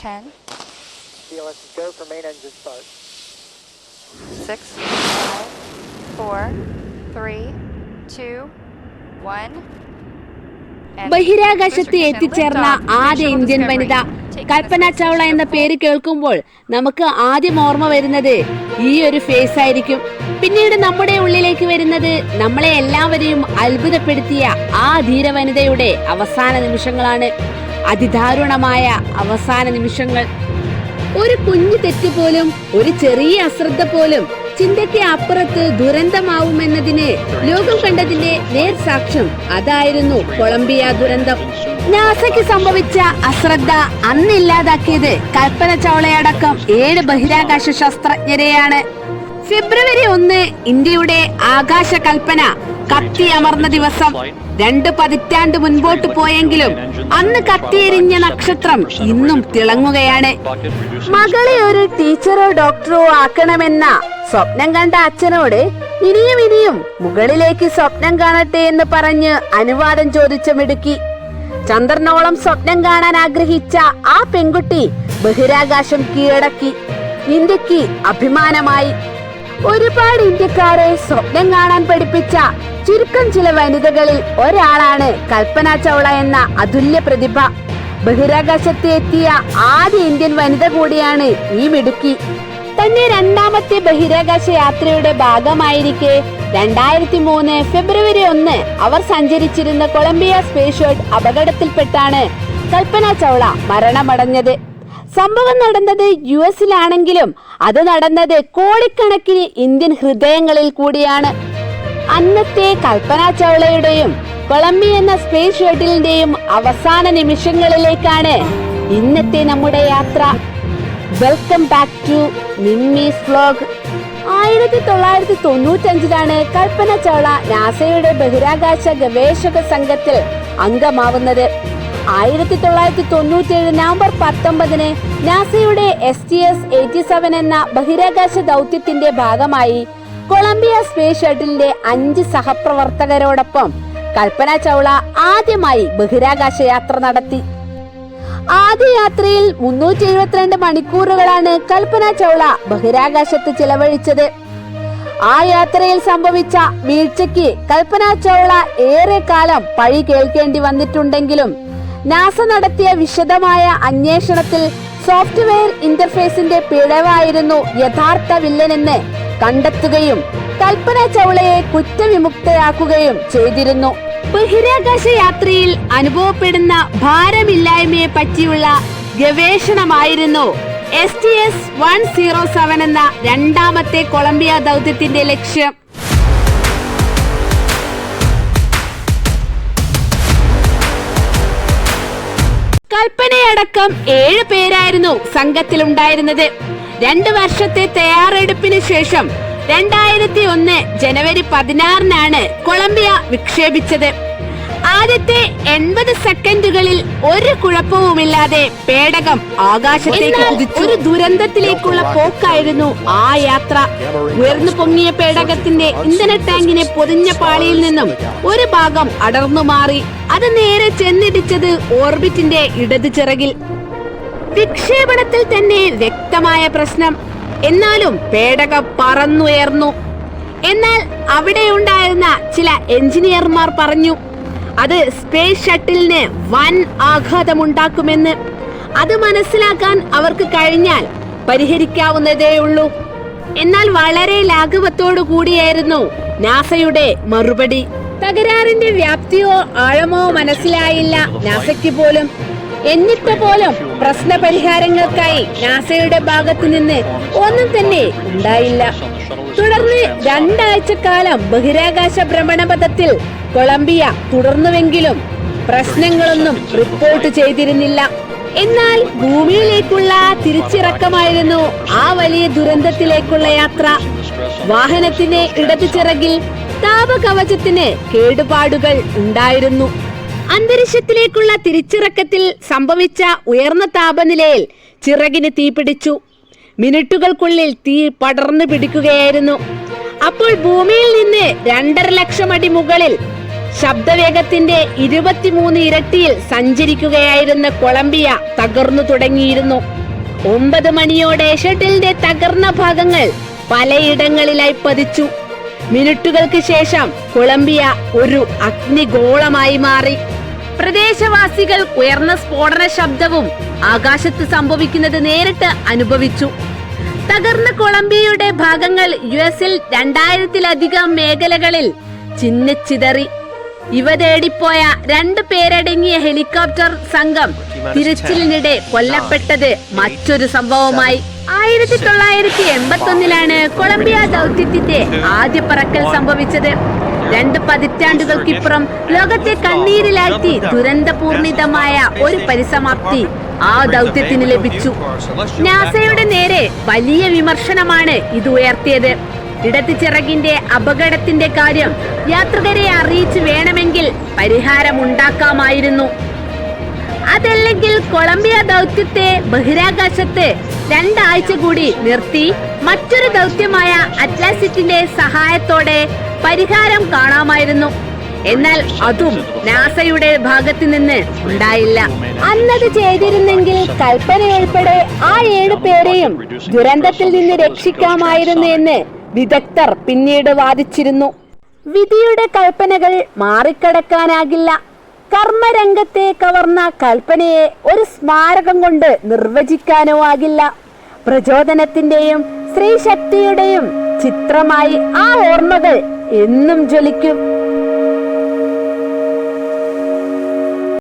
10. CLS is go for main engine start. 6, 5, 4, 3, 2, 1. ബഹിരാകാശത്ത് എത്തിച്ചേർന്ന ആദ്യ ഇന്ത്യൻ വനിത കൽപ്പന ചൗള എന്ന പേര് കേൾക്കുമ്പോൾ നമുക്ക് ആദ്യം ഓർമ്മ വരുന്നത് ഈ ഒരു ഫേസ് ആയിരിക്കും. പിന്നീട് നമ്മുടെ ഉള്ളിലേക്ക് വരുന്നത് നമ്മളെ എല്ലാവരെയും അത്ഭുതപ്പെടുത്തിയ ആ ധീര വനിതയുടെ അവസാന നിമിഷങ്ങളാണ്. അതിദാരുണമായ അവസാന നിമിഷങ്ങൾ. ഒരു കുഞ്ഞു തെറ്റ് പോലും, ഒരു ചെറിയ അശ്രദ്ധ പോലും ചിന്തയ്ക്ക് അപ്പുറത്ത് ദുരന്തമാവുമെന്നതിന് ലോകം കണ്ടതിന്റെ നേർസാക്ഷ്യം അതായിരുന്നു കൊളംബിയ ദുരന്തം. നാസയ്ക്ക് സംഭവിച്ച അശ്രദ്ധ അന്നില്ലാതാക്കിയത് കൽപ്പന ചൗളയടക്കം 7 ബഹിരാകാശ ശാസ്ത്രജ്ഞരെയാണ്. ഫെബ്രുവരി 1 ഇന്ത്യയുടെ ആകാശ കൽപ്പന കത്തിയമർന്ന ദിവസം. 2 പതിറ്റാണ്ട് മുൻപോട്ട് പോയെങ്കിലും അന്ന് കത്തിയെരിഞ്ഞ നക്ഷത്രം ഇന്നും തിളങ്ങുകയാണ്. മകളെ ഒരു ടീച്ചറോ ഡോക്ടറോ ആക്കണമെന്ന സ്വപ്നം കണ്ട അച്ഛനോട് ഇനിയും മുകളിലേക്ക് സ്വപ്നം കാണട്ടെ എന്ന് പറഞ്ഞ് അനുവാദം ചോദിച്ച മിടുക്കി. ചന്ദ്രനോളം സ്വപ്നം കാണാൻ ആഗ്രഹിച്ച ആ പെൺകുട്ടി ബഹിരാകാശം കീഴടക്കി. ഇന്ത്യക്ക് അഭിമാനമായി. ഒരുപാട് ഇന്ത്യക്കാരെ സ്വപ്നം കാണാൻ പഠിപ്പിച്ച ചുരുക്കം ചില വനിതകളിൽ ഒരാളാണ് കൽപ്പന ചൗള എന്ന അതുല്യ പ്രതിഭ. ബഹിരാകാശത്ത് എത്തിയ ആദ്യ ഇന്ത്യൻ വനിത കൂടിയാണ് ഈ മിടുക്കി. തന്റെ 2ാമത്തെ ബഹിരാകാശ യാത്രയുടെ ഭാഗമായിരിക്കെ 2003 ഫെബ്രുവരി 1 അവർ സഞ്ചരിച്ചിരുന്ന Colombia space shuttle അപകടത്തിൽപ്പെട്ടാണ് Kalpana Chawla മരണമടഞ്ഞത്. സംഭവം നടന്നത് US-ലാണെങ്കിലും അത് നടന്നത് കോടിക്കണക്കിന് ഇന്ത്യൻ ഹൃദയങ്ങളിൽ കൂടിയാണ്. അന്നത്തെ കൽപ്പന ചൗളയുടെയും കൊളംബിയ എന്ന സ്പേസ് ഷട്ടിലിന്റെയും അവസാന നിമിഷങ്ങളിലേക്കാണ് ഇന്നത്തെ നമ്മുടെ യാത്ര. Welcome back to Nimmi's vlog. 1995-ലാണ് കൽപ്പന ചൗള നാസയുടെ ബഹിരാകാശ ഗവേഷക സംഘത്തിൽ അംഗമാവുന്നത്. 1997 നവംബർ 19 നാസയുടെ STS-87 എന്ന ബഹിരാകാശ ദൗത്യത്തിന്റെ ഭാഗമായി കൊളംബിയ സ്പേസ് ഷട്ടിലിന്റെ 5 സഹപ്രവർത്തകരോടൊപ്പം കൽപ്പന ചൗള ആദ്യമായി ബഹിരാകാശ യാത്ര നടത്തി. ആദ്യ യാത്രയിൽ 372 മണിക്കൂറുകളാണ് കൽപ്പന ചൗള ബഹിരാകാശത്ത് ചിലവഴിച്ചത്. ആ യാത്രയിൽ സംഭവിച്ച വീഴ്ചയ്ക്ക് കൽപ്പന ചൗള ഏറെ കാലം പഴി കേൾക്കേണ്ടി വന്നിട്ടുണ്ടെങ്കിലും നാസ നടത്തിയ വിശദമായ അന്വേഷണത്തിൽ സോഫ്റ്റ്വെയർ ഇന്റർഫേസിന്റെ പിഴവായിരുന്നു യഥാർത്ഥ വില്ലനെന്ന് കണ്ടെത്തുകയും കൽപ്പന ചൗളയെ കുറ്റവിമുക്തയാക്കുകയും ചെയ്തിരുന്നു. ബഹിരാകാശ യാത്രയിൽ അനുഭവപ്പെടുന്ന ഭാരമില്ലായ്മയെ പറ്റിയുള്ള ഗവേഷണമായിരുന്നു STS-107 എന്ന 2ാമത്തെ കൊളംബിയ ദൗത്യത്തിന്റെ ലക്ഷ്യം. കൽപ്പനയടക്കം 7 പേരായിരുന്നു സംഘത്തിലുണ്ടായിരുന്നത്. 2 വർഷത്തെ തയ്യാറെടുപ്പിന് ശേഷം 2001 ജനുവരി 16 കൊളംബിയ വിക്ഷേപിച്ചത്. ആദ്യത്തെ 80 സെക്കൻഡുകളിൽ ഒരു കുഴപ്പവുമില്ലാതെ പേടകം ആകാശത്തേക്ക് കുതിച്ചു. ഒരു ദുരന്തത്തിലേക്കുള്ള പോക്കായിരുന്നു ആ യാത്ര. ഉയർന്നു പൊങ്ങിയ പേടകത്തിന്റെ ഇന്ധന ടാങ്കിനെ പൊതിഞ്ഞ പാളിയിൽ നിന്നും ഒരു ഭാഗം അടർന്നു മാറി. അത് നേരെ ചെന്നിടിച്ചത് ഓർബിറ്റിന്റെ ഇടത് ചിറകിൽ. വിക്ഷേപണത്തിൽ തന്നെ വ്യക്തമായ പ്രശ്നം. എന്നാലും പേടകം പറന്നുയർന്നു. എന്നാൽ അവിടെയുണ്ടായിരുന്ന ചില എഞ്ചിനീയർമാർ പറഞ്ഞു അത് സ്പേസ് ഷട്ടിലിന് വൻ ആഘാതമുണ്ടാക്കുമെന്ന്. അത് മനസ്സിലാക്കാൻ അവർക്ക് കഴിഞ്ഞാൽ പരിഹരിക്കാവുന്നതേയുള്ളൂ. എന്നാൽ വളരെ ലാഘവത്തോടു കൂടിയായിരുന്നു നാസയുടെ മറുപടി. തകരാറിന്റെ വ്യാപ്തിയോ ആഴമോ മനസ്സിലായില്ല നാസയ്ക്ക് പോലും. എന്നിട്ട് പോലും പ്രശ്നപരിഹാരങ്ങൾക്കായി നാസയുടെ ഭാഗത്തു നിന്ന് ഒന്നും തന്നെ ഉണ്ടായില്ല. തുടർന്ന് 2 ആഴ്ചക്കാലം ബഹിരാകാശ ഭ്രമണപഥത്തിൽ കൊളംബിയ തുടർന്നുവെങ്കിലും പ്രശ്നങ്ങളൊന്നും റിപ്പോർട്ട് ചെയ്തിരുന്നില്ല. എന്നാൽ ഭൂമിയിലേക്കുള്ള തിരിച്ചിറക്കമായിരുന്നു ആ വലിയ ദുരന്തത്തിലേക്കുള്ള യാത്ര. വാഹനത്തിന്റെ ഇടതു ചിറകിൽ താപകവചത്തിന് കേടുപാടുകൾ ഉണ്ടായിരുന്നു. അന്തരീക്ഷത്തിലേക്കുള്ള തിരിച്ചിറക്കത്തിൽ സംഭവിച്ച ഉയർന്ന താപനിലയിൽ ചിറകിന് തീപിടിച്ചു. മിനിറ്റുകൾക്കുള്ളിൽ തീ പടർന്നു പിടിക്കുകയായിരുന്നു. അപ്പോൾ ഭൂമിയിൽ നിന്ന് 2.5 ലക്ഷം അടി മുകളിൽ ശബ്ദവേഗത്തിന്റെ 23 ഇരട്ടിയിൽ സഞ്ചരിക്കുകയായിരുന്ന കൊളംബിയ തകർന്നു തുടങ്ങിയിരുന്നു. 9 മണിയോടെ ഷട്ടിലിന്റെ തകർന്ന ഭാഗങ്ങൾ പലയിടങ്ങളിലായി പതിച്ചു. മിനിറ്റുകൾക്ക് ശേഷം കൊളംബിയ ഒരു അഗ്നിഗോളമായി മാറി. പ്രദേശവാസികൾ ഉയർന്ന സ്ഫോടന ശബ്ദവും ആകാശത്ത് സംഭവിക്കുന്നത് നേരിട്ട് അനുഭവിച്ചു. തകർന്ന കൊളംബിയയുടെ ഭാഗങ്ങൾ US-ൽ 2000-ലധികം മേഖലകളിൽ ചിന്നിച്ചിതറി. ഇവ തേടിപ്പോയ 2 പേരടങ്ങിയ ഹെലികോപ്റ്റർ സംഘം തിരച്ചിലിനിടെ കൊല്ലപ്പെട്ടത് മറ്റൊരു സംഭവമായി. 1981-ലാണ് കൊളംബിയ ദൗത്യത്തിന്റെ ആദ്യ പറക്കൽ സംഭവിച്ചത്. 2 പതിറ്റാണ്ടുകൾക്കിപ്പുറം ലോകത്തെ കണ്ണീരിലാഴ്ത്തി ദുരന്തപൂർണിതമായ ഒരു പരിസമാപ്തി ആ ദൗത്യത്തിന് ലഭിച്ചു. നാസയുടെ നേരെ വലിയ വിമർശനമാണ് ഇത് ഉയർത്തിയത്. ഇടത് ചിറകിന്റെ അപകടത്തിന്റെ കാര്യം യാത്രികരെ അറിയിച്ചു വേണമെങ്കിൽ പരിഹാരമുണ്ടാക്കാമായിരുന്നു. അതല്ലെങ്കിൽ കൊളംബിയ ദൗത്യത്തെ ബഹിരാകാശത്ത് 2 ആഴ്ച കൂടി നിർത്തി മറ്റൊരു ദൗത്യമായ അറ്റ്ലാസിറ്റിന്റെ സഹായത്തോടെ പരിഹാരം കാണാമായിരുന്നു. എന്നാൽ അതും നാസയുടെ ഭാഗത്തു നിന്ന് ഉണ്ടായില്ല. അന്നത് ചെയ്തിരുന്നെങ്കിൽ കൽപ്പനയുൾപ്പെടെ ആ 7 പേരെയും ദുരന്തത്തിൽ നിന്ന് രക്ഷിക്കാമായിരുന്നു എന്ന് വിദഗ്ധർ പിന്നീട് വാദിച്ചിരുന്നു. വിധിയുടെ കൽപ്പനകൾ മാറിക്കടക്കാനാകില്ല. കർമ്മരംഗത്തെ കവർന്ന കൽപ്പനയെ ഒരു സ്മാരകം കൊണ്ട് നിർവചിക്കാനോ ആകില്ല. പ്രചോദനത്തിന്റെയും സ്ത്രീശക്തിയുടെയും ചിത്രമായി ആ ഓർമ്മകൾ എന്നും ജ്വലിക്കും.